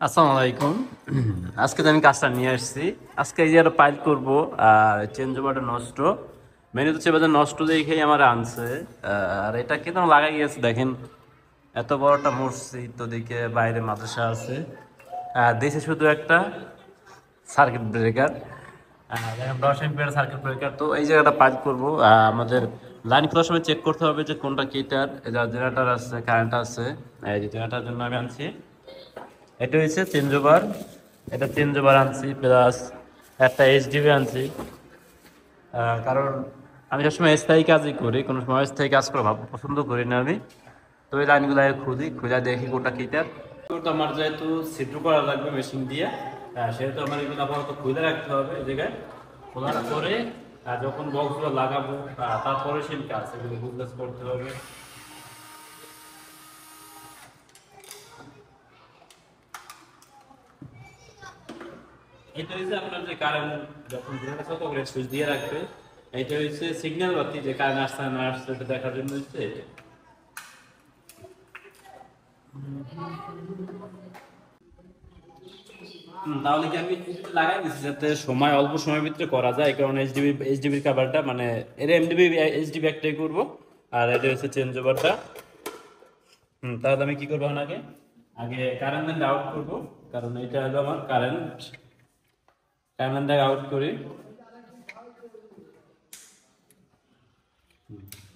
আসসালামু আলাইকুম। আজকে তো আমি কাজটা নিয়ে আসছি। আজকে এই যে একটা পাইল করবো আর চেঞ্জ ওভারটা নষ্ট, মেনু তো চেয়ে নষ্ট দেখেই আমার আনছে। আর এটা কিন্তু লাগাই গেছে দেখেন, এত বড়টা মসজিদ তো দিকে বাইরে মাদ্রাসা আছে, আর দেশে শুধু একটা সার্কিট ব্রেকার, দেখেন 10 এম্পিয়ার সার্কিট ব্রেকার। তো এই জায়গাটা পাইল করবো, আমাদের লাইন খোলার সময় চেক করতে হবে যে কোনটা কিটার। জেনারেটার আছে, কারেন্ট আছে, এই যে জেনারেটার জন্য আমি আনছি। এটা হচ্ছে চেঞ্জ ওভার, এটা চেঞ্জ ওভার আনছি, প্লাস একটা এইচডিবি আনছি। কারণ আমি সবসময় স্থায়ী কাজই করি, কোনো সময় স্থায়ী কাজ করা পছন্দ করি না আমি। তো এই লাইনগুলো খুঁজে দেখি কোনটা কিটার। তো আমার যেহেতু ছিদ্র করা লাগবে মেশিন দিয়ে, সেহেতু আমার এগুলো আপাতত খুলে রাখতে হবে এই জায়গায়। খোলার পরে যখন বক্সগুলো লাগাবো, তারপরে সেই কাজ এগুলো বিজনেস করতে হবে। এটা হচ্ছে আপনার যে কারেন্ট যখন জেনারেটর কত করে সুইচ দিয়ে রাখবে, এটা হচ্ছে সিগন্যাল বাতি, যে কারেন্ট আসছে না আসছে এটা দেখার জন্য হচ্ছে এটা। তাহলে কি আমি লাগাই দিচ্ছি যাতে সময় অল্প সময়ের ভিতরে করা যায়, কারণ এইচডিবির কাভারটা মানে এর এমডিবি এইচডিবি একটাই করবো, আর এটা হচ্ছে চেঞ্জ ওভারটা। তাহলে আমি কি করবো এখন, আগে আগে কারেন্ট লাইনটা আউট করবো, কারণ এটা হলো আমার কারেন্ট লাইনটা আউট করি।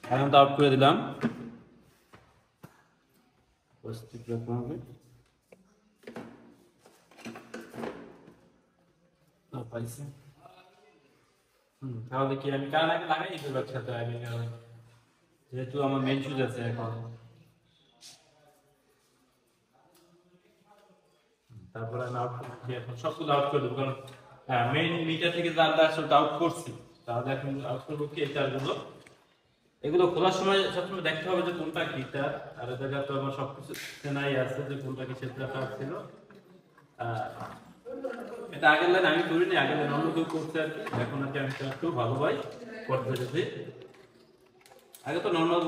কারেন্ট আউট করে দিলাম, উপস্থিত রাখতে হবে। পাইছি। তাহলে কি আমি কার আগে লাগাই দিতে পারছি তো আমি, যেহেতু আমার মেন সুইচ আছে এখন। তারপরে আমি আউট করছি, এখন সবগুলো আউট করে দেবো, কারণ হ্যাঁ মেইন মিটার থেকে যা আসলে আউট করছি। তাহলে এখন আউট করবো কি এই তারগুলো। এগুলো খোলার সময় সবসময় দেখতে হবে যে কোনটা কিটার, আর এ জায়গা তো আমার সবকিছু চেনাই আছে যে কোনটা কি সেটা ছিল। এটা আগের লাইন আমি করিনি, আগের লাইন অন্য কেউ করছে আর কি। এখন আর কি আমি একটু ভালো ভাই করতে যদি। আগে তো নর্মাল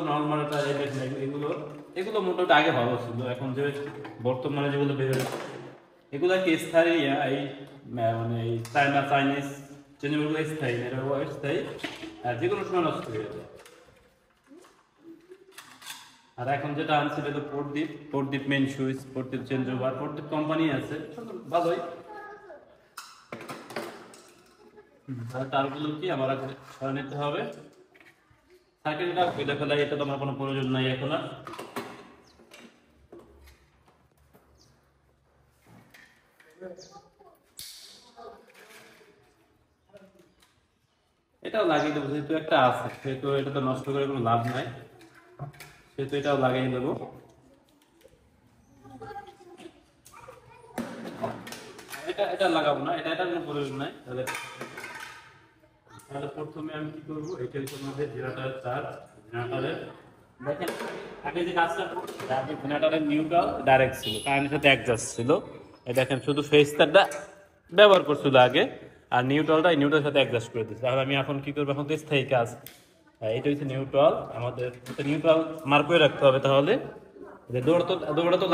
এগুলো এগুলো মোটামুটি আগে ভালো ছিল, এখন যে বর্তমানে যেগুলো বের হয়েছে এগুলো কি স্থায়ী, এই মানে এই চাইনিজ চেঞ্জগুলো স্থায়ী না, এটা স্থায়ী, আর যে কোনো সময় নষ্ট হয়ে যাবে। আর এখন যেটা আনছি এটা তো প্রদীপ মেন সুইচ, প্রদীপ চেঞ্জ ওভার, প্রদীপ কোম্পানি আছে ভালোই। তারগুলো কি আমার আগে সরে নিতে হবে। সার্কিটটা খুলে ফেলাই, এটা তো আমার কোনো প্রয়োজন নাই এখন আর। এটাও লাগিয়ে দেবো, যেহেতু একটা আছে সেহেতু এটা তো নষ্ট করে কোনো লাভ নাই, সেহেতু এটাও লাগিয়ে দেবো। এটা এটা লাগাবো না, এটার কোনো প্রয়োজন নাই। তাহলে তাহলে প্রথমে আমি কি করবো, এটা হচ্ছে আমাদের জেনারেটরের চার্জ। জেনারেটরের দেখেন আগে যে কাজটা আগে জেনারেটরের নিউট্রাল ডাইরেক্ট ছিল, কারেন্টের সাথে অ্যাডজাস্ট ছিল। এই দেখেন শুধু ফেজ তারটা ব্যবহার করছিল আগে, আর নিউট্রালটা নিউট্রালের সাথে অ্যাডজাস্ট করে দিচ্ছে। তাহলে আমি এখন কি করবো, এখন তো স্থায়ী কাজ। এটা হচ্ছে নিউট্রাল, আমাদের নিউট্রাল মার্ক করে রাখতে হবে। তাহলে দৌড়া তো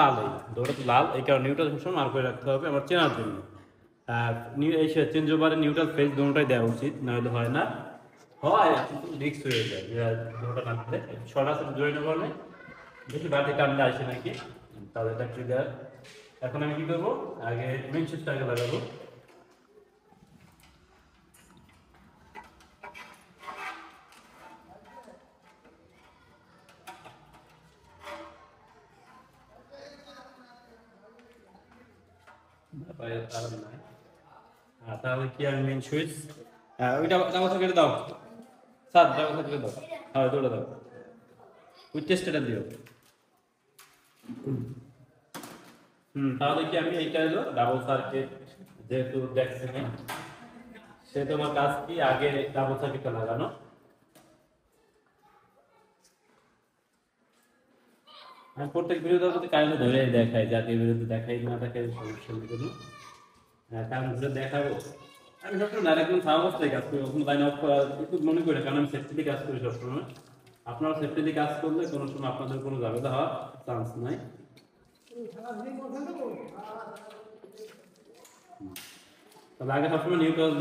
লাল, এই কারণে নিউট্রাল সবসময় মার্ক করে রাখতে হবে আমার চেনার জন্য। আর এই চেঞ্জ ওভারের নিউট্রাল ফেজ দুটোটাই দেওয়া উচিত, নাহলে হয় না। হয় কিন্তু রিস্ক হয়ে যায় দুটোটা না দিলে। ছটা জোরে নেবো না, বেশি বাড়তি কামড়ে আসে নাকি। তাহলে এটা ক্লিয়ার। এখন আমি কি করবো, আগে মেন সুইচটা আগে লাগাবো। তাহলে কি আমি মেন সুইচ, ওইটা ব্যবস্থা করে দাও স্যার, ব্যবস্থা করে দাও। হ্যাঁ দৌড়ে দাও, ওই টেস্টটা দিও। তাহলে কি আমি এইটা হলো ডাবল সার্কিট, যেহেতু দেখছি না সে তোমার কাজ কি আগে ডাবল সার্কিটটা লাগানো। আমি প্রত্যেক ভিডিওতে যদি কারেন্ট ধরে দেখাই, জাতীয় বিরুদ্ধে দেখাই না দেখাই সমস্যা নেই। কারণ ধরে দেখাবো, আমি সবসময় ডাইরেক্ট অবস্থায় কাজ করি, কখনো লাইন অফ করা একটু মনে করি, কারণ আমি সেফটি কাজ করি সবসময়। আপনারা সেফটি কাজ করলে কোনো সময় আপনাদের কোনো ঝামেলা হওয়ার চান্স নাই। তবে আগে সবসময় নিউট্রাল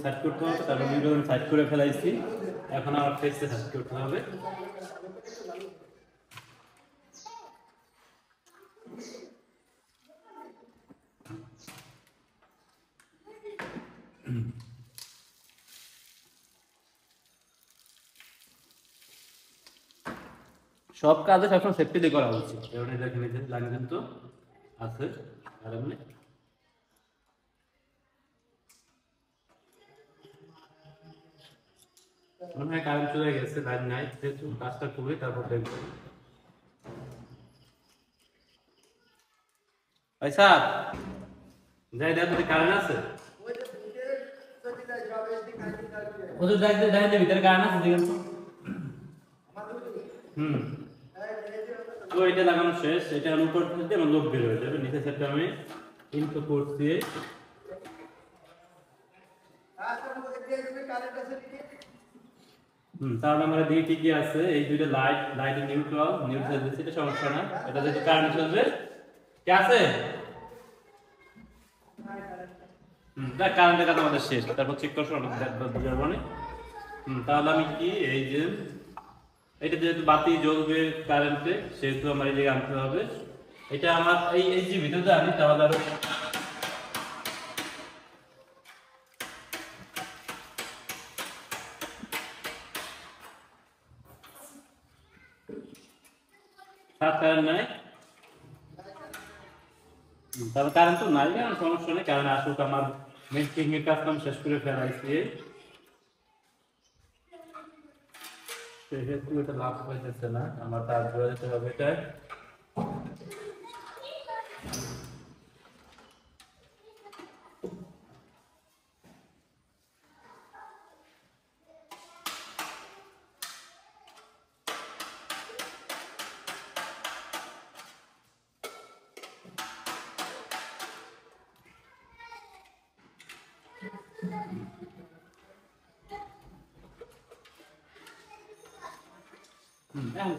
সেট করতে হবে, তারপর নিউট্রাল সেট করে ফেলাইছি, এখন আমার ফেসে সেট করতে হবে। সব কাজে সবসময় সেফটি দিয়ে করা উচিত। এবার দেখেন এই যে লাইন কিন্তু আছে আর এমনি মনে হয় কারেন্ট চলে গেছে, লাইন নাই, যেহেতু কাজটা করি তারপর দেখবো। ভাই স্যার যাই দেখো কারেন্ট আছে, ওদের দেখতে ভিতরে কারেন্ট আছে দেখেন তো। তো এটা লাগানো শেষ, এটা উপর থেকে আমার লোক বের হয়ে যাবে, নিচে সেটটা আমি ইনপু করছি। তাহলে আমরা দিয়ে ঠিকই আছে, এই দুইটা লাইট নিউট্রাল দিচ্ছে, এটা সমস্যা না, এটা যেহেতু কারেন্ট চলবে। কে আছে? কারেন্টের কাজ আমাদের শেষ, তারপর চেক করছো বুঝাবো না। তাহলে আমি কি এই যে এটা যেহেতু বাতি জ্বলবে কারেন্টে, সেহেতু আমার এই জায়গায় আনতে হবে। এটা আমার এই যে ভিতরে আনি তাহলে আরো কারেন্ট নাই, তাহলে কারেন্ট তো নাই, কারণ সমস্যা নেই, কারণ আসুক আমার মেকিং এর কাজ আমি শেষ করে ফেলাইছি। সেহেতু এটা লাভ হইতেছে না, আমার তার জোড়া যেতে হবে এটা।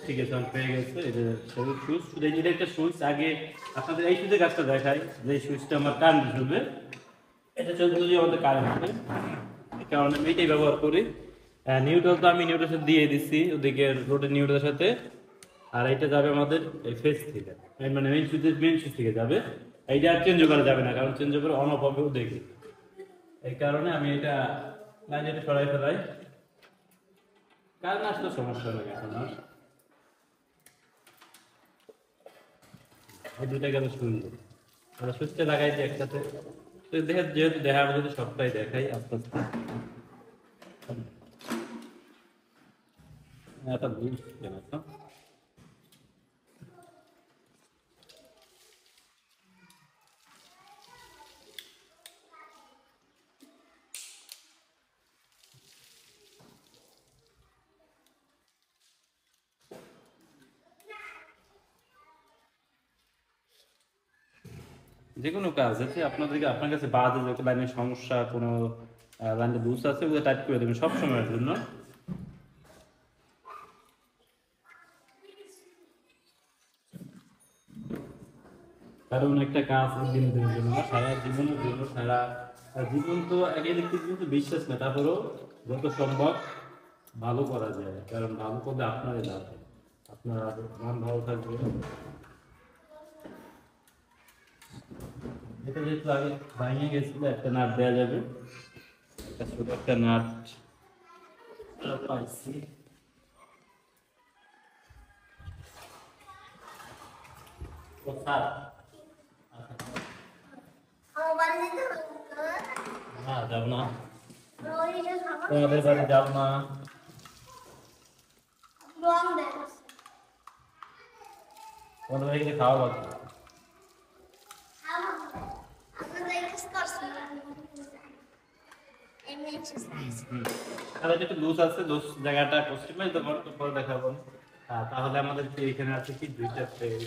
ঠিক আছে, আমি পেয়ে গেছে। এই যে সুইচ, শুধু এই যে একটা সুইচ, আগে আপনাদের এই সুইচের কাজটা দেখাই, যে সুইচটা আমার কারেন্ট ঢুকবে, এটা চলবে যদি আমাদের কারেন্ট হবে, এই কারণে আমি এটাই ব্যবহার করি। নিউট্রাল তো আমি নিউট্রাল সাথে দিয়ে দিচ্ছি ওদিকে রোডের নিউট্রালের সাথে, আর এটা যাবে আমাদের এই ফেস থেকে, মানে মেইন সুইচ থেকে যাবে। এইটা আর চেঞ্জ করা যাবে না, কারণ চেঞ্জ করে অন অফ হবেও দেখি, এই কারণে আমি এটা লাইনটা সরাই ফেলাই। কারেন্ট আসলে সমস্যা নেই এখন আর। এই দুইটা গেল সুন্দর, আমরা সুইচটা লাগাই দিই একসাথে। তো দেখে যেহেতু দেখা হবে, যদি সবটাই দেখাই আস্তে আস্তে। এটা বুঝ কেন তো যে কোনো কাজ আছে আপনার কাছে বাজে যে লাইনের সমস্যা, কোনো লাইনে লুজ আছে, ওগুলো টাইপ করে দেবেন সব সময়ের জন্য। কারণ একটা কাজ দিনের জন্য না, সারা জীবনের জন্য, সারা জীবন তো আগে দেখতে কিন্তু বিশ্বাস না, তারপরেও যত সম্ভব ভালো করা যায়, কারণ ভালো করলে আপনারই লাভ, আপনার মন ভালো থাকবে। এটা যেহেতু আগে ভাঙিয়ে গেছিল, একটা নাট দেওয়া যাবে, একটা ছোট একটা নাট পাইছি। না যাব না, তোমাদের বাড়ি যাব না। তোমাদের বাড়ি গেলে খাওয়া বাকি, তাহলে যেটা লুজ আছে, লুজ জায়গাটা কস্টিমাইজ পরে দেখাবো। তাহলে আমাদের এখানে আছে কি দুইটা ফেজ,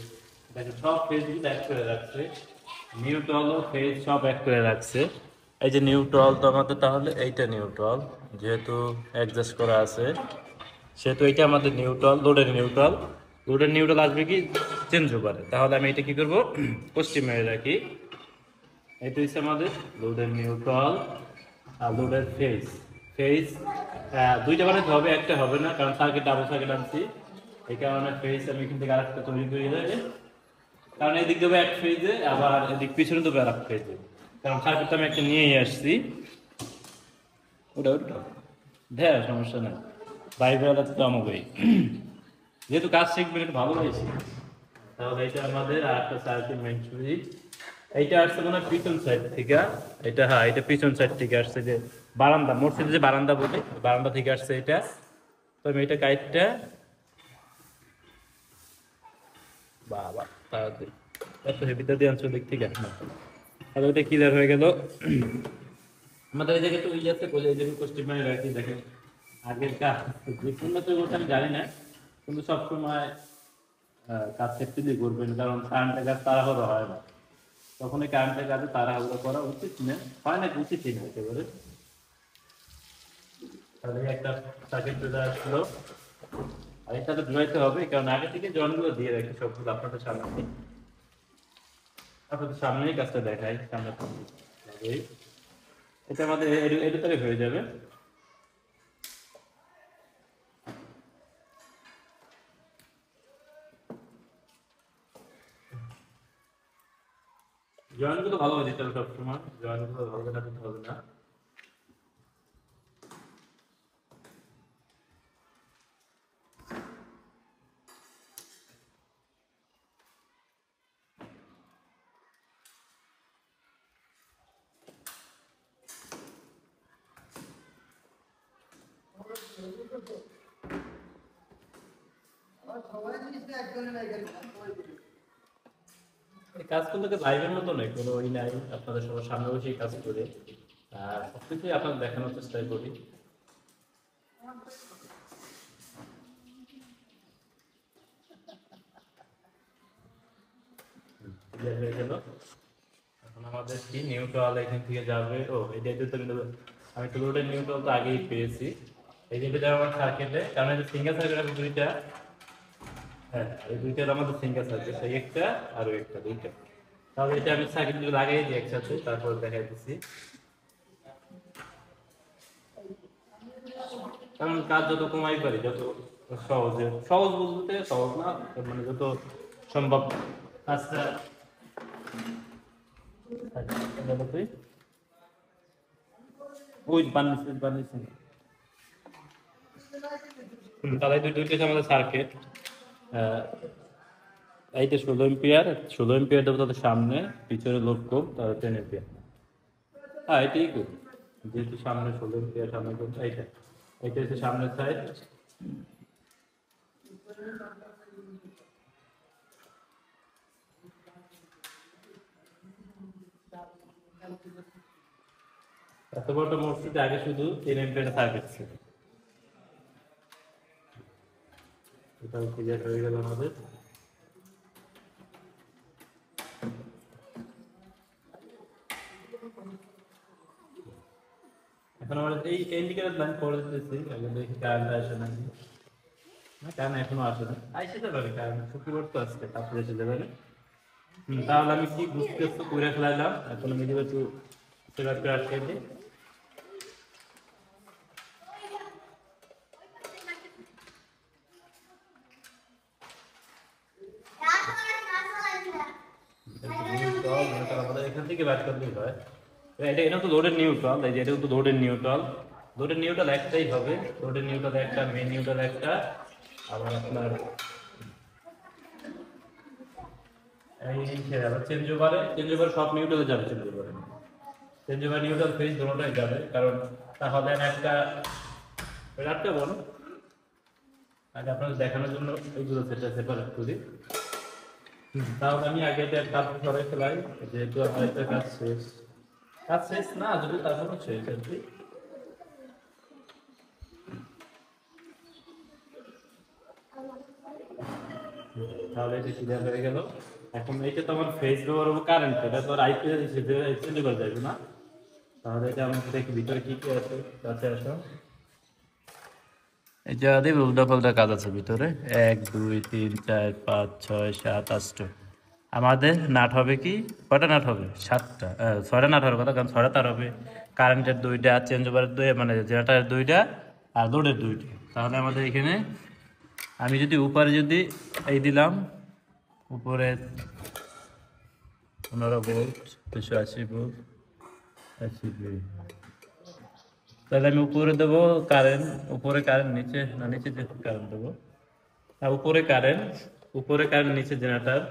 দেখেন সব ফেজগুলো এক করে রাখছে, নিউট্রাল ও ফেজ সব এক করে রাখছে। এই যে নিউট্রাল তো আমাদের, তাহলে এইটা নিউট্রাল, যেহেতু অ্যাডজাস্ট করা আছে সেহেতু এইটা আমাদের নিউট্রাল, লোডের নিউট্রাল আসবে কি চেঞ্জ ওভারে। তাহলে আমি এটা কি করবো, পশ্চিম মেরে রাখি। এটা হচ্ছে আমাদের লোডের নিউট্রাল আর লোডের ফেজ। ফেজ দুইটা বানাতে হবে, একটা হবে না, কারণ সার্কিট ডাবল সার্কিট আনছি, এই কারণে ফেজ আমি এখান থেকে আরেকটা তৈরি করে দেবে, কারণ এদিক দেবো এক ফেজে, আবার এদিক পিছনে দেবো আর এক ফেজে, কারণ সার্কিটটা আমি একটা নিয়েই আসছি। ওটা ওটা হ্যাঁ, সমস্যা নেই, বাইরে তো আমাকেই যেহেতু কাজ শিখবেন একটু ভালোবাসি। তাহলে এটা আমাদের আর একটা সার্কিট মেইন সুইচ। এইটা আসছে মনে হয় পিছন সাইড থেকে, এটা হ্যাঁ এটা পিছন সাইড থেকে আসছে, যে বারান্দা মসজিদে যে বারান্দা বলে বারান্দা থেকে আসছে এটা। তো আমি এটা কাইটটা বাবা তাড়াতাড়ি এত হেভিটা দিয়ে আনছো দিক থেকে, তাহলে ওইটা ক্লিয়ার হয়ে গেল। আমাদের এই জায়গায় তো ওই আছে কোলে এই যে কোষ্টি মানে রাখি দেখেন আগের কাজ বিপন্ন তো করতে আমি জানি না, কিন্তু সবসময় কাজ সেফটি দিয়ে করবেন, কারণ কারেন্টের কাজ তাড়াহুড়ো হয় না, তখন এই কারেন্টের কাজে তাড়াহুড়ো করা উচিত না, হয় না উচিতই না একেবারে। তাহলে একটা সার্কিট চলে আসলো, আর এটা তো ধুয়াইতে হবে, কারণ আগে থেকে জয়েন্টগুলো দিয়ে রাখি সবগুলো আপনাদের সামনে, আপনাদের সামনেই কাজটা দেখাই সামনে। এটা আমাদের এডিটরে হয়ে যাবে। জয়েন্টগুলো ভালোভাবে দিতে হবে সবসময়, জয়েন্টগুলো ভালো করে দিতে হবে না। এই কাজ করতে লাইভের মতো নয়, কোনো ওই নাই, আপনাদের সবার সামনে বসেই কাজ করে আর সবকিছুই আপনাদের দেখানোর চেষ্টা করি। হয়ে গেল, এখন আমাদের কি নিউট্রাল এখান থেকে যাবে, ও এটা তো কিন্তু আমি তো লোডের নিউট্রাল তো আগেই পেয়েছি, এই যে যাবে আমার সার্কিটে, কারণ এই যে সিঙ্গেল সার্কিট আছে দুইটা, হ্যাঁ এই দুইটার আমাদের সিঙ্গেল সার্কিট, এই একটা আর ওই একটা দুইটা। তাহলে এটা আমি সার্কিট লাগাই দিই একসাথে, তারপর দেখাই দিচ্ছি, কারণ কাজ যত কমাই পারি, যত সহজে, সহজ বলতে সহজ না, মানে যত সম্ভব কাজটা। তুই ওই বানিয়েছি তাহলে দুইটা আমাদের সার্কিট, এইটা 16 এম্পিয়ার, 16 এম্পিয়ার দেবো তাদের সামনে, পিছনে লোড কম তাহলে 10 এম্পিয়ার। হ্যাঁ এটাই করি, যেহেতু সামনে 16 এম্পিয়ার সামনে করছে, এইটা এইটা হচ্ছে সামনের সাইড। এত বড়টা মসজিদে আগে শুধু 10 এম্পিয়ার সার্কিট ছিল, এটাও ক্লিয়ার হয়ে গেল আমাদের। এখন আমরা এই ইন্ডিকেটর লাইন করে দিতেছি, আগে দেখি কারেন্ট আসে নাকি, না কারেন্ট এখনো আসে না, আইসে তো পারে কারেন্ট, শুক্রবার তো আসছে তারপরে এসে যাবে না। তাহলে আমি কি বুঝতে করে ফেলাইলাম, এখন আমি দিব একটু সেট করে আটকে দিই। আমাদের এখান থেকে ব্যাট করলেই হয়, এটা তো লোডের নিউট্রাল, এই যে এটা তো লোডের নিউট্রাল, লোডের নিউট্রাল একটাই হবে, লোডের নিউট্রাল একটা, মেইন নিউট্রাল একটা, আবার আপনার এই আবার চেঞ্জ ওভারে সব নিউট্রালে যাবে, চেঞ্জ ওভার নিউট্রাল ফেজ দুটোটাই যাবে, কারণ তাহলে একটা রাখতে বলো আগে আপনাদের দেখানোর জন্য এইগুলো সেপারেট করি। তাহলে আমি আগে কাজ করে ফেলাই, যেহেতু আমার একটা কাজ শেষ না যদি তারপরও শেষ আর কি। তাহলে এটা ক্লিয়ার হয়ে গেল। এখন এইটা তো আমার ফেস ব্যবহার হবো কারেন্ট, এটা তো আর আইপি চেঞ্জ করা যাবে না, তাহলে এটা আমি দেখি ভিতরে কি কি আছে, কাছে আসো। এই যে আদি উল্টা পাল্টা কাজ আছে ভিতরে, 1 2 3 4 5 6 7 8 আমাদের নাট হবে কি, কয়টা নাট হবে? 7টা, 6টা নাট হওয়ার কথা, কারণ 6টা তার হবে, কারেন্টের 2টা, চেঞ্জ ওভারের 2, মানে জেনারেটারের 2টা আর লোডের 2টা। তাহলে আমাদের এখানে আমি যদি উপরে যদি এই দিলাম, উপরে 15 ভোল্ট, 280 ভোল্ট, 80 তাহলে আমি উপরে দেবো কারেন্ট, উপরে কারেন্ট, নিচে না, নিচে যে কারেন্ট দেবো, আর উপরে কারেন্ট নিচে জেনারেটার,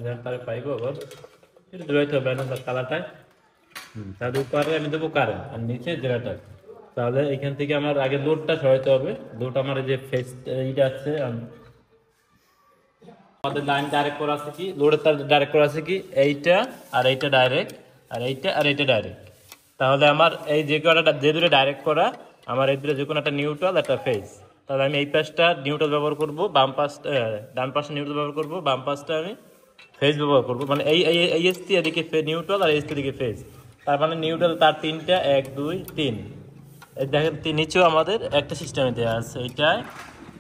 জেনারেটারে পাইবো আবার এটা জড়াইতে হবে না কালারটায়। তাহলে উপরে আমি দেবো কারেন্ট আর নিচে জেনারেটার। তাহলে এখান থেকে আমার আগে লোডটা সরাইতে হবে। লোড আমার যে ফেস এইটা আছে, আমাদের লাইন ডাইরেক্ট করা আছে কি, লোডের তার ডাইরেক্ট করা আছে কি এইটা আর এইটা ডাইরেক্ট, আর এইটা আর এইটা ডাইরেক্ট। তাহলে আমার এই যে কটা, যে দুটো ডাইরেক্ট করা, আমার এই দুটো যে কোনো একটা নিউট্রাল একটা ফেজ। তাহলে আমি এই পাশটা নিউট্রাল ব্যবহার করব, বাম পাশটা, ডান পাশটা নিউট্রাল ব্যবহার করব, বাম পাশটা আমি ফেজ ব্যবহার করব। মানে এই এসটি এদিকে নিউট্রাল আর এসটি এদিকে ফেজ। তার মানে নিউট্রাল তার 3টা, 1 2 3। এই দেখেন নিচেও আমাদের একটা সিস্টেমে দেওয়া আছে,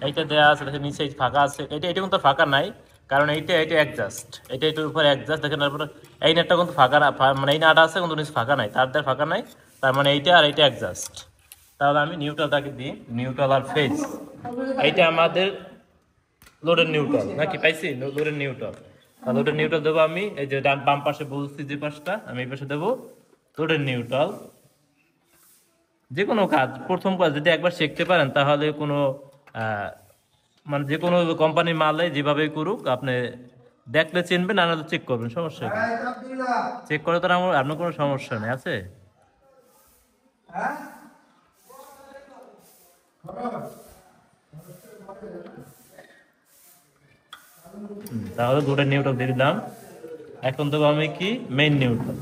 এইটা দেওয়া আছে, দেখেন নিচে ফাঁকা আছে, এটা কিন্তু ফাঁকা নাই, কারণ এইটা অ্যাডজাস্ট, এটার উপরে অ্যাডজাস্ট। দেখেন তারপরে এই নেটটা কিন্তু ফাঁকা না, মানে এই নাট আছে কিন্তু নিচে ফাঁকা নাই, তার ফাঁকা নাই, তার মানে এইটা আর এইটা অ্যাডজাস্ট। তাহলে আমি নিউট্রালটাকে দিই, নিউট্রাল আর ফেজ। এইটা আমাদের লোডের নিউট্রাল নাকি পাইছি, লোডের নিউট্রাল। আর লোডের নিউট্রাল দেবো আমি এই যে বাম পাশে বলছি, যে পাশটা আমি এই পাশে দেবো লোডের নিউট্রাল। যে কোনো কাজ, প্রথম কাজ যদি একবার শিখতে পারেন তাহলে কোনো মানে যে কোনো কোম্পানির মালে যেভাবে করুক আপনি দেখলে চিনবেন, আর চেক করবেন, সমস্যা নেই, চেক করে তো আপনার কোনো সমস্যা নেই আছে। তাহলে দুটো নিউট্রাল দিয়ে দিলাম। এখন দেবো আমি কি মেইন নিউট্রাল,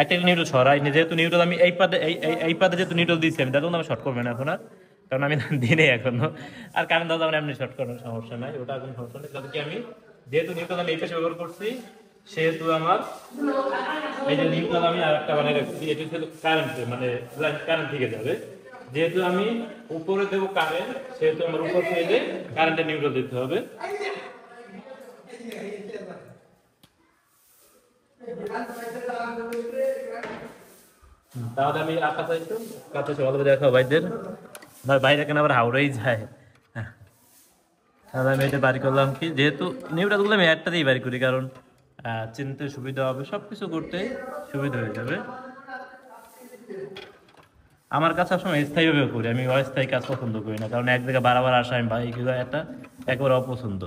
একটা নিউট্রাল সরাই, যেহেতু নিউট্রাল আমি এই পাদে যেহেতু নিউট্রাল দিচ্ছি, আমি দেখুন আমি শর্ট করবেন এখন আর, কারণ আমি দিনে এখনো আর কারেন্ট দাদা মানে এমনি শর্ট করার সমস্যা নাই, ওটা কোনো সমস্যা নেই। তাহলে কি আমি যেহেতু নিউট্রাল আমি এই পাশে ব্যবহার করছি, সেহেতু আমার এই যে নিউট্রাল আমি আর একটা বানিয়ে রাখছি, এটা হচ্ছে কারেন্ট, মানে কারেন্ট থেকে যাবে। যেহেতু আমি উপরে দেবো কারেন্ট, সেহেতু আমার উপর থেকে কারেন্টের নিউট্রাল দিতে হবে। তাহলে আমি কাছে ভালো দেখো ভাইদের, বাইরে কেন আবার হাওড়াই যায়। তাহলে আমি এটা বাড়ি করলাম কি, যেহেতু নিউট্রালগুলো আমি একটা দিয়েই বাড়ি করি, কারণ চিনতে সুবিধা হবে, সব কিছু করতে সুবিধা হয়ে যাবে। আমার কাছে সবসময় স্থায়ীভাবে করি, আমি অস্থায়ী কাজ পছন্দ করি না, কারণ এক জায়গায় বারবার আসা আমি ভাই এগুলো একটা একবার অপছন্দ।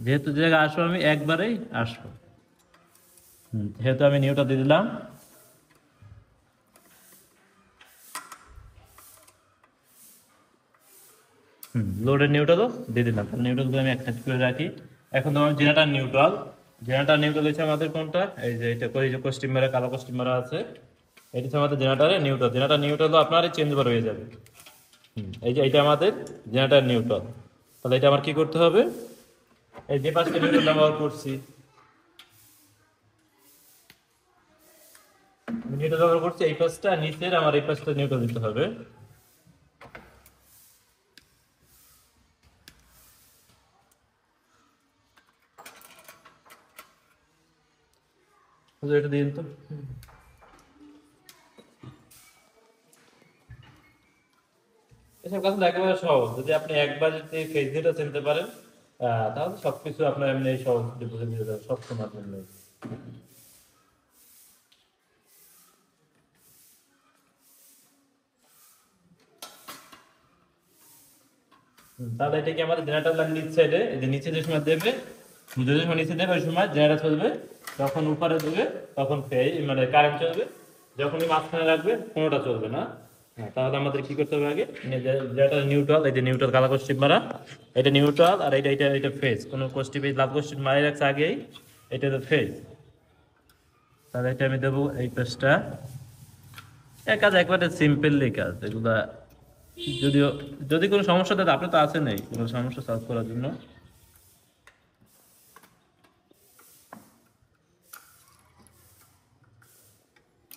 যেহেতু যে জায়গায় আসবো আমি একবারেই আসবো, যেহেতু আমি নিউট্রাল দিয়ে দিলাম। লোডের নিউট্রালও দিয়ে দিলাম, নিউট্রালগুলো আমি একটা করে রাখি। এখন তোমার জেনারেটর নিউট্রাল, হচ্ছে আমাদের কোনটা, এই যে এটা করে যে কস্টিম মারা, কালো কস্টিম মারা আছে, এটা হচ্ছে আমাদের জেনারেটরের নিউট্রাল। জেনারেটর নিউট্রালও আপনার চেঞ্জ ওভার হয়ে যাবে। এই যে এটা আমাদের জেনারেটর নিউট্রাল। তাহলে এটা আমার কি করতে হবে, এই যে পাঁচটা নিউট্রাল ব্যবহার করছি, নিউট্রাল ব্যবহার করছি, এই পাঁচটা নিচের আমার এই পাঁচটা নিউট্রাল দিতে হবে। এটা দিন তো, এসব কাজ একেবারে সহজ, যদি আপনি একবার যদি ফেস দিটা চিনতে পারেন, তাহলে সবকিছু আপনার এমনি সহজ বুঝে নিতে যাবে, সব সময় জন্য। তাহলে এটা কি আমাদের জেনারেটর লাইন নিচ সাইডে, এই যে নিচে যে সময় দেবে, যে সময় নিচে দেবে ওই সময় জেনারেটর চলবে, যখন উপরে দেবে তখন মানে কারেন্ট চলবে, যখনই মাঝখানে রাখবে কোনোটা চলবে না। তাহলে আমাদের কি করতে হবে আগে, যেটা নিউট্রাল, এই যে নিউট্রাল কালা কোষ্টিপ মারা, এটা নিউট্রাল, আর এটা ফেজ, কোনো কোষ্টিপ এই লাল কোষ্টিপ মারা রাখছে আগেই, এটা তো ফেজ। তাহলে এটা আমি দেবো এই পেজটা, এক কাজ একবারে সিম্পলি কাজ এগুলা। যদিও যদি কোনো সমস্যা থাকে আপনি তো আছেন এই কোনো সমস্যা সলভ করার জন্য।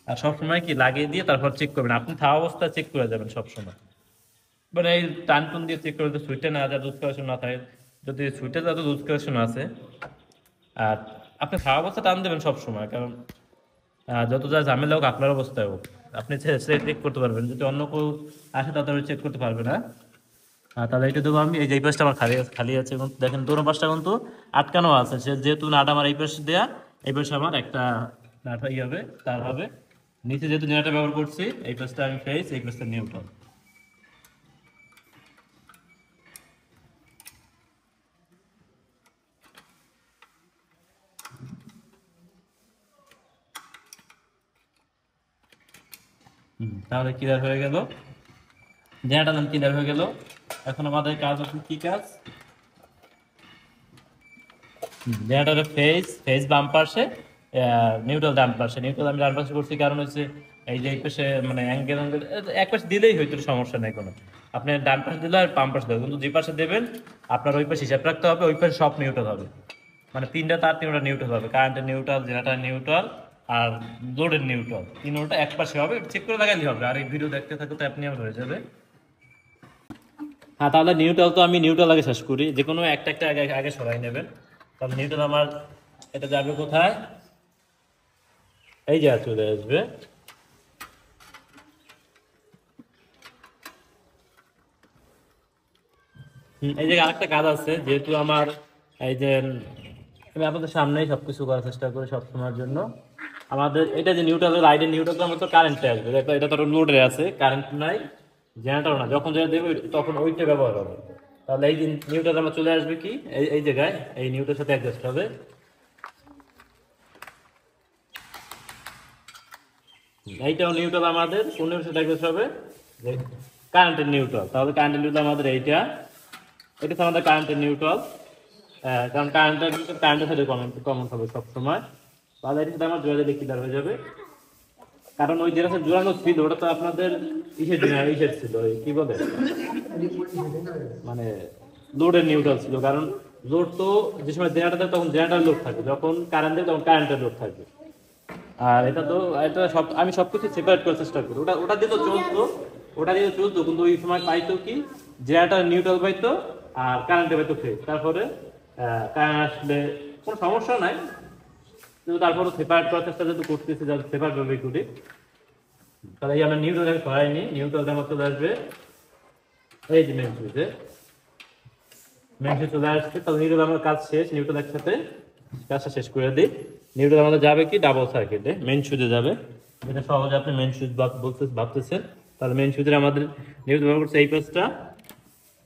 আর সবসময় কি লাগিয়ে দিয়ে তারপর চেক করবেন, আপনি থাকা অবস্থা চেক করে যাবেন সবসময়, মানে এই টান টুন দিয়ে চেক করে, সুইটে না যা দুধ কালেকশন না থাকে, যদি সুইটে যত দুধ কালেকশন আছে আর আপনি খাওয়া অবস্থা টান দেবেন সব সময়, কারণ যত যা ঝামেলা হোক আপনার অবস্থায় হোক আপনি চেক করতে পারবেন, যদি অন্য কেউ আসে তাহলে চেক করতে পারবে না। তাহলে এটা দেবো আমি, এই যে এই পাশটা আমার খালি খালি আছে, এবং দেখেন দোনো পাশটা কিন্তু আটকানো আছে, যেহেতু নাট আমার এই পাশে দেয়া, এই পাশে আমার একটা নাট হবে, তার হবে। নিচে যেহেতু নেটটা ব্যবহার করছি, এই পাশটা আমি ফেস, এই পাশটা নিউট্রাল। তাহলে ক্লিয়ার হয়ে গেল, জেনারেটর লাইন ক্লিয়ার হয়ে গেল। এখন আমাদের কাজ হচ্ছে কি কাজ, জেনারেটরের ফেজ বাম পাশে, নিউট্রাল ডান পাশে। নিউট্রাল আমি ডান পাশে করছি কারণ হচ্ছে এই যে এই পাশে মানে অ্যাঙ্গেল এক পাশে দিলেই হয়তো সমস্যা নেই কোনো, আপনি ডান পাশে দিলে আর বাম পাশে দেবেন, কিন্তু যে পাশে দেবেন আপনার ওই পাশে হিসাব রাখতে হবে, ওই পাশে সব নিউট্রাল হবে, মানে তিনটা তার তিনটা নিউট্রাল হবে, কারেন্টের নিউট্রাল, জেনারেটর নিউট্রাল আর লোডের নিউট্রাল, তিনটা এক পাশে হবে, চেক করে লাগাইলে হবে। আর এই ভিডিও দেখতে থাকো তো আপনি আমার হয়ে যাবে। হ্যাঁ, তাহলে নিউট্রাল তো আমি নিউট্রাল আগে শেষ করি, যে কোনো একটা একটা আগে আগে সরাই নেবেন। তাহলে নিউট্রাল আমার এটা যাবে কোথায়, এই যে চলে আসবে। এই যে আরেকটা কাজ আছে, যেহেতু আমার এই যে আমি আপনাদের সামনেই সবকিছু করার চেষ্টা করি সব সময়ের জন্য। আমাদের এটা যে নিউট্রাল লাইটের নিউট্রাল তো আমার তো কারেন্টে আসবে, এটা তো লোডে আছে, কারেন্ট নাই, জেনারেটর না, যখন যেটা দেবে তখন ওইটা ব্যবহার হবে। তাহলে এই যে নিউট্রাল আমার চলে আসবে কি এই এই জায়গায়, এই নিউট্রালের সাথে অ্যাডজাস্ট হবে। এইটাও নিউট্রাল আমাদের কোন সাথে অ্যাডজাস্ট হবে, কারেন্টের নিউট্রাল। তাহলে কারেন্টের নিউট্রাল আমাদের এইটা, এটা হচ্ছে আমাদের কারেন্টের নিউট্রাল, কারণ কারেন্টের সাথে কমন হবে সবসময়। তাহলে এটার সাথে আমার জোড়া দিলে ক্লিয়ার হয়ে যাবে, কারণ ওই যেটা জোড়ানো ছিল ওটা তো আপনাদের ইসের ছিল, ওই কি বলে মানে লোডের নিউট্রাল ছিল, কারণ লোড তো যে সময় জেনারেটর দেয় তখন জেনারেটর লোড থাকে, যখন কারেন্ট দেয় তখন কারেন্টের লোড থাকে। আর এটা তো এটা সব আমি সবকিছু সেপারেট করার চেষ্টা করি, ওটা ওটা দিয়ে তো চলতো, ওটা দিয়ে চলতো, কিন্তু ওই সময় পাইতো কি জেনারেটর নিউট্রাল পাইতো আর কারেন্টে পাইতো ফেজ। তারপরে কারেন্ট আসলে কোনো সমস্যা নাই, কিন্তু তারপরে সেপারেট করার চেষ্টা যেহেতু করতেছি, যাতে সেপারেট ভাবে করি। তাহলে এই আমরা নিউট্রাল সরাইনি, নিউট্রাল আমার চলে আসবে এই যে মেন সুইচে, মেন সুইচ চলে আসছে। তাহলে নিউট্রাল আমার কাজ শেষ, নিউট্রাল একসাথে কাজটা শেষ করে দিই। নিউট্রাল আমাদের যাবে কি ডাবল সার্কিটে, মেন সুইচে যাবে, এটা সহজে আপনি মেন সুইচ ভাবতেছেন। তাহলে মেন সুইচের আমাদের নিউট্রাল ব্যবহার করছে এই পাশটা,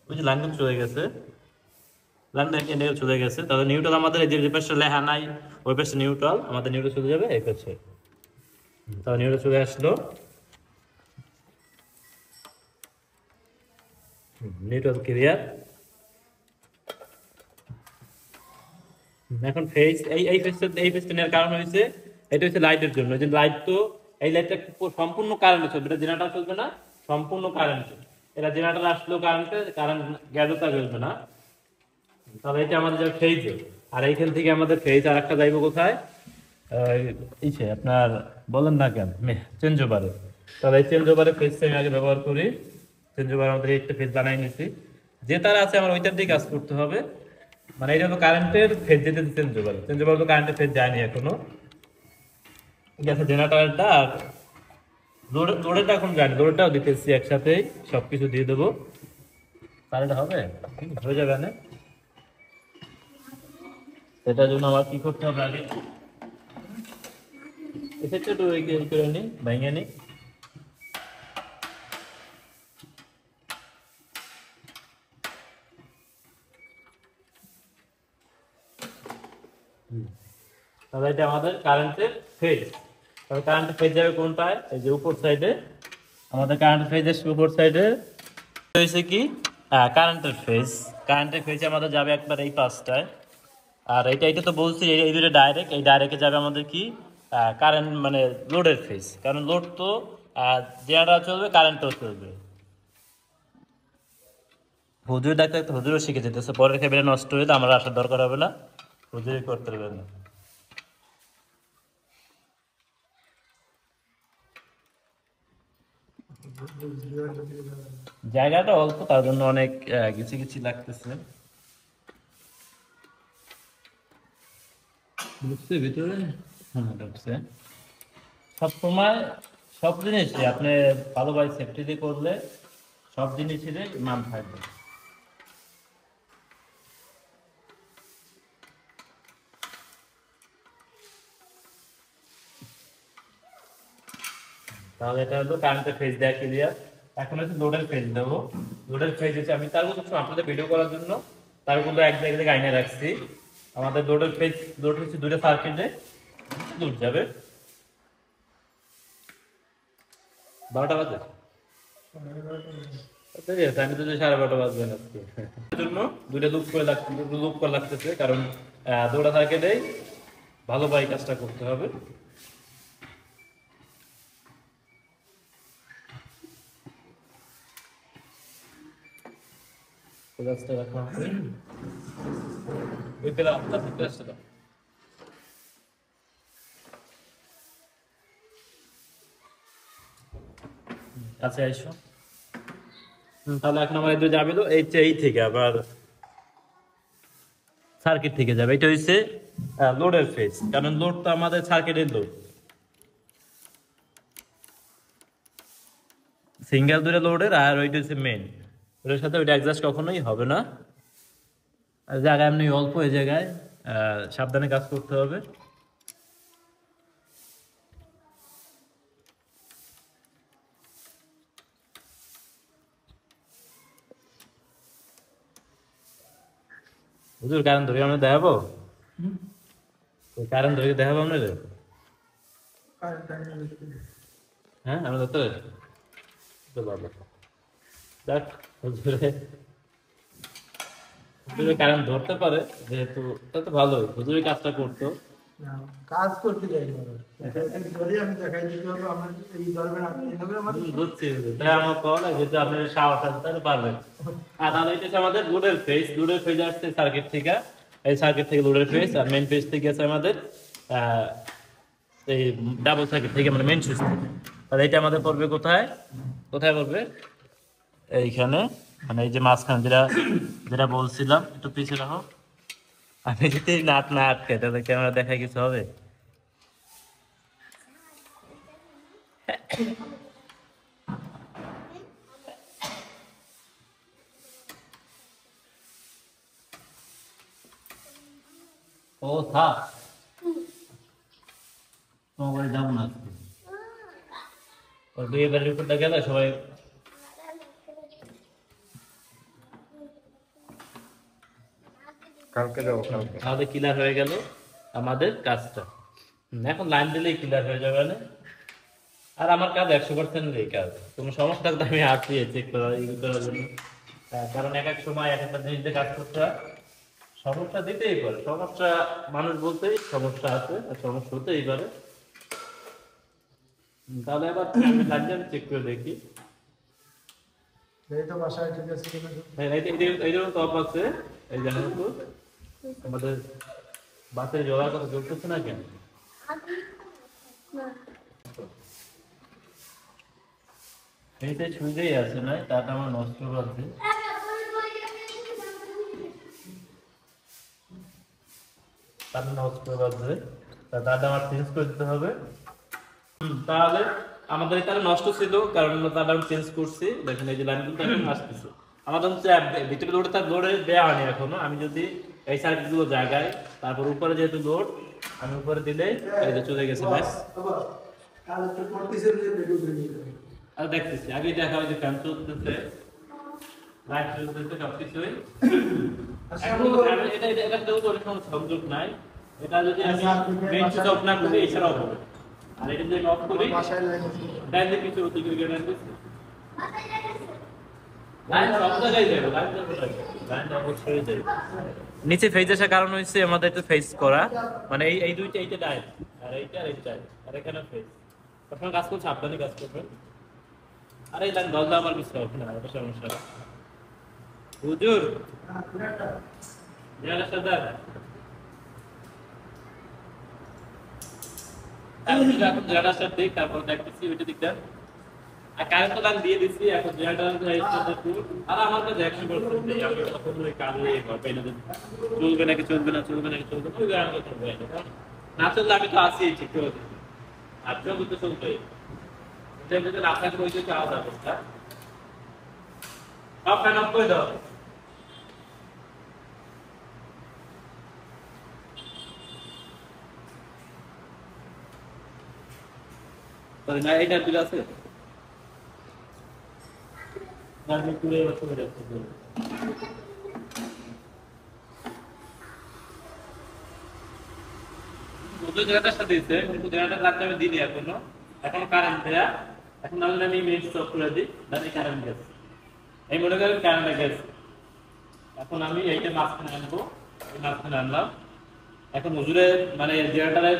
ওই যে লাইন চলে গেছে, লাইনটা এখানে চলে গেছে। তাহলে নিউট্রাল আমাদের এই যে পাশটা লেখা নাই ওই পাশে নিউট্রাল, আমাদের নিউট্রাল চলে যাবে এই পাশে। তাহলে নিউট্রাল চলে আসলো, নিউট্রাল ক্লিয়ার। এখন ফেজ এই ফেজটা নেওয়ার কারণ হয়েছে, এটা হচ্ছে লাইটের জন্য, যে লাইট তো এই লাইটটা সম্পূর্ণ কারেন্টে চলবে, এটা জেনারেটর চলবে না, সম্পূর্ণ কারেন্টে। এটা জেনারেটর আসলেও কারেন্টে, কারেন্ট গেলেও তা চলবে না। তাহলে এটা আমাদের যাবে ফেজে, আর এইখান থেকে আমাদের ফেজ আর একটা যাইব কোথায়, ইসে আপনার বলেন না কেন চেঞ্জ ওভারে। তাহলে এই চেঞ্জ ওভারে ফেজটা আমি আগে ব্যবহার করি, চেঞ্জ ওভার আমাদের একটা ফেজ বানাই নিছি, যে তার আছে আমার ওইটার দিয়ে কাজ করতে হবে। মানে এটা হলো কারেন্টের ফেজ যেতে চেঞ্জ ওভার, চেঞ্জ ওভার তো কারেন্টের ফেজ যায়নি এখনো, গেছে জেনারেটরটা আর লোডেরটা এখন জানি, লোডেরটাও দিতেছি একসাথেই, সবকিছু দিয়ে দেবো। কারেন্ট হবে হয়ে যাবে না, সেটার জন্য আমার কি করতে হবে আগে, এক্ষেত্রে একটু করে নিই, ভেঙে নিই। তাহলে এটা আমাদের কারেন্টের ফেজ। তবে কারেন্টের ফেজ যাবে কোনটায়, এই যে উপর সাইডে, আমাদের কারেন্টের ফেজের উপর সাইডে হয়েছে কি কারেন্টের ফেজ, কারেন্টের ফেজ আমাদের যাবে একবার এই পাঁচটায়। আর এটা তো বলছি এই দুটো ডাইরেক্ট, এই ডাইরেক্টে যাবে আমাদের কি কারেন্ট মানে লোডের ফেজ, কারণ লোড তো জেনারেটর চলবে, কারেন্টও চলবে। হুজুর ডাক্তার হুজুরও শিখে যেতেছে, পরের ক্ষেত্রে নষ্ট হয়ে আমার আসার দরকার হবে না, হুজুরই করতে পারবে না। জায়গাটা অল্প, তার জন্য অনেক কিছু লাগতেছে। ঢুকছে ভিতরে। হ্যাঁ ঢুকছে। সবসময় সব জিনিসই আপনি ভালোভাবে সেফটি দিয়ে করলে সব জিনিসেরই মান থাকবে। তাহলে এটা হলো কারেন্টের ফেজ দেওয়া ক্লিয়ার। এখন হচ্ছে লোডের ফেজ দেবো। লোডের ফেজ হচ্ছে আমি তারগুলো সবসময় আপনাদের ভিডিও করার জন্য তারগুলো এক জায়গায় আইনে রাখছি। আমাদের লোডের ফেজ লোড হচ্ছে দুটো সার্কিটে লোড যাবে 12টা বাজে। ঠিক আছে, আমি তো 12:30 বাজবে না আজকে। এর জন্য দুইটা লুপ করে লাগতেছে, কারণ দুটো সার্কিটেই ভালোভাবে কাজটা করতে হবে। কাজটা রাখা হবে ওই পেলা আপনার কাজটা দাও। কাছে আইসো। তাহলে এখন আমার এই যাবে তো এই থেকে আবার সার্কিট থেকে যাবে। এটা হচ্ছে লোডের ফেজ, কারণ লোড তো আমাদের সার্কিটের লোড। সিঙ্গেল দুটো লোডের আর ওইটা হচ্ছে মেইন, ওটার সাথে ওইটা অ্যাডজাস্ট কখনোই হবে না। আর জায়গায় এমনি অল্প, এই জায়গায় সাবধানে কাজ করতে হবে। হুজুর কারেন্ট ধরে আমরা দেখাবো, কারেন্ট ধরে দেখাবো আপনাদের। হ্যাঁ আমরা ধরতে পারবো। দেখ হুজুরে হুজুরে কারেন্ট ধরতে পারে যেহেতু, তা তো ভালোই, হুজুরে কাজটা করতো। কাজ করতে যাই আমি দেখাই দিতে হবে আমার এই ধরবেন আপনি হবে আমার বুঝছি, তাই আমার কল যেহেতু আপনি সাহস আছে তাহলে পারবেন। আর তাহলে এটা হচ্ছে আমাদের লোডের ফেজ। লোডের ফেজ আসছে সার্কিট থেকে, এই সার্কিট থেকে লোডের ফেজ, আর মেইন ফেজ থেকে আছে আমাদের এই ডাবল সার্কিট থেকে, মানে মেইন সুইচ থেকে। তাহলে এটা আমাদের পড়বে কোথায়, কোথায় পড়বে? এইখানে, মানে এই যে মাঝখানে যেটা যেটা বলছিলাম, একটু পিছিয়ে রাখো। আমি যদি নাট না আটকে তাহলে ক্যামেরা দেখায় কিছু হবে? ও থাক, তোমার যাবো না আজকে। ওই বিয়ে বাড়ির উপরটা গেলে সবাই কালকে যাবো কালকে আমাদের ক্লিয়ার হয়ে গেল আমাদের কাজটা। এখন লাইন দিলেই ক্লিয়ার হয়ে যাবে না। আর আমার কাজ 100% এই কাজ, কোনো সমস্যা থাকলে আমি আসছি চেক করার জন্য। কারণ এক এক সময় এক একটা জিনিস দিয়ে কাজ করতে হয়, সমস্যা দিতেই পারে। সমস্যা মানুষ বলতেই সমস্যা আছে, আর সমস্যা হতেই পারে। তাহলে এবার আমি লাইনটা চেক করে দেখি। এই তো বাসায় ঠিক আছে কিনা হ্যাঁ, এই জন্য টপ আছে, এই জানেন তো আমাদের বাসের জলার কথা চলতেছে না কেন? এইটা সুইচেই আছে না, তাটা আমার নষ্ট করছে। তাটা নষ্ট করছে, তাটা আমার চেঞ্জ করে দিতে হবে। তাহলে আমাদের এটা নষ্ট ছিল, কারণ তাটা আমি চেঞ্জ করছি। দেখেন এই যে লাইনগুলো এখন আসতেছে। আমাদের হচ্ছে ভিতরে লোডে তার লোডে দেওয়া হয়নি এখনো। আমি যদি এই সার্কিটগুলো জায়গায়, তারপর উপরে যেহেতু লোড, আমি উপরে দিলে এই যে চলে গেছে ব্যাস। তাহলে তো করতেছেন যে ভিডিও করে নিতে আর দেখতেছি আগে দেখা হয় যে ফ্যান চলতেছে, লাইট চলতেছে, সবকিছুই। এটা কোনো সংযোগ নাই। এটা যদি আমি মেইন সুইচ অফ না করি এছাড়াও হবে। আর এটা যদি অফ করি বাসায় লাইন আছে তাহলে কিছু হতে গেলে লাইন সব জায়গায় যাবে, লাইন অবশ্যই যাবে। নিচে ফেজ আসার কারণ হচ্ছে আমাদের একটু ফেজ করা, মানে এই দুইটা, এইটা ডাইরেক্ট আর এইটা আর এইটা, আর এখানে ফেজ। তখন কাজ করছে, সাবধানে কাজ করবেন। আর এই লাইন দরজা আমার কিছু হবে না, এটা সমস্যা না। হুজুর জিয়ালা সর্দার, এখন জিয়ালা সর্দার দেখ, তারপর দেখতেছি ওইটা দিকটা। আর কারেন্ট লাইন দিয়ে দিচ্ছি, এখন আর আমার কাছে 100% নেই। আমি তখন ওই কাজে চলবে নাকি চলবে না, চলবে নাকি চলবে না, ওই গান করতে হবে। না চললে আমি তো আছি ঠিক করে দিই। আর চলবে তো চলবে। এটা যদি না থাকে ওই যে আলাদা অবস্থা। সব ফ্যান অফ করে দাও। না এটা বিল আছে? না আমি তুলে বসে যাচ্ছি। ওই জায়গাটার সাথে দিচ্ছে, কিন্তু জায়গাটা লাগতে আমি দিইনি এখনো। এখনো কারেন্ট দেয়া। এখন আমি মেইন স্টপ করে দিই, তাহলে কারেন্ট গেছে। এই মনে করেন কারেন্ট গেছে। এখন আমি এইটা মাঝখানে আনবো, এই মাঝখানে আনলাম। এখন হুজুরের মানে জেনারেটরের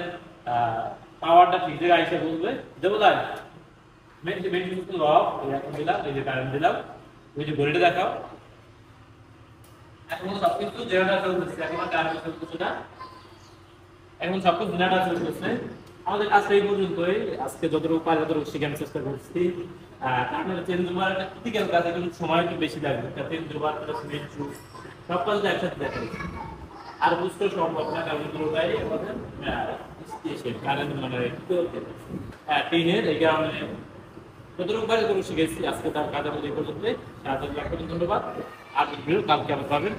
পাওয়ারটা ঠিক জায়গায় এসে বলবে, দেবো তাই মেইন কিন্তু অফ, এখন দিলাম, এই যে কারেন্ট দিলাম, ওই যে ঘড়িটা দেখাও। এখন সবকিছু জেনারেটর চলতেছে, এখন কারেন্ট চলতেছে না। এখন সবকিছু জেনারেটর চলতেছে। আমাদের কাছে এই পর্যন্তই। আজকে যতটুকু পারি ততটুকু শেখানোর চেষ্টা করছি। কারণ চেঞ্জ ওভার একটা ক্রিটিক্যাল কাজ, এখন সময় একটু বেশি লাগবে। চেঞ্জ ওভার সিমেন্ট সব কাজ একসাথে দেখা যাচ্ছে। আর বুঝতে সম্ভব না, কারণ পুরোটাই আমাদের কারেন্ট মানে টিনের, এই কারণে যতটুকু পারি ততটুকু শিখেছি। আজকে তার কাজ আমাদের এই পর্যন্তই। সাহায্য লাগবে, ধন্যবাদ। আর ভিডিও কালকে আবার পাবেন।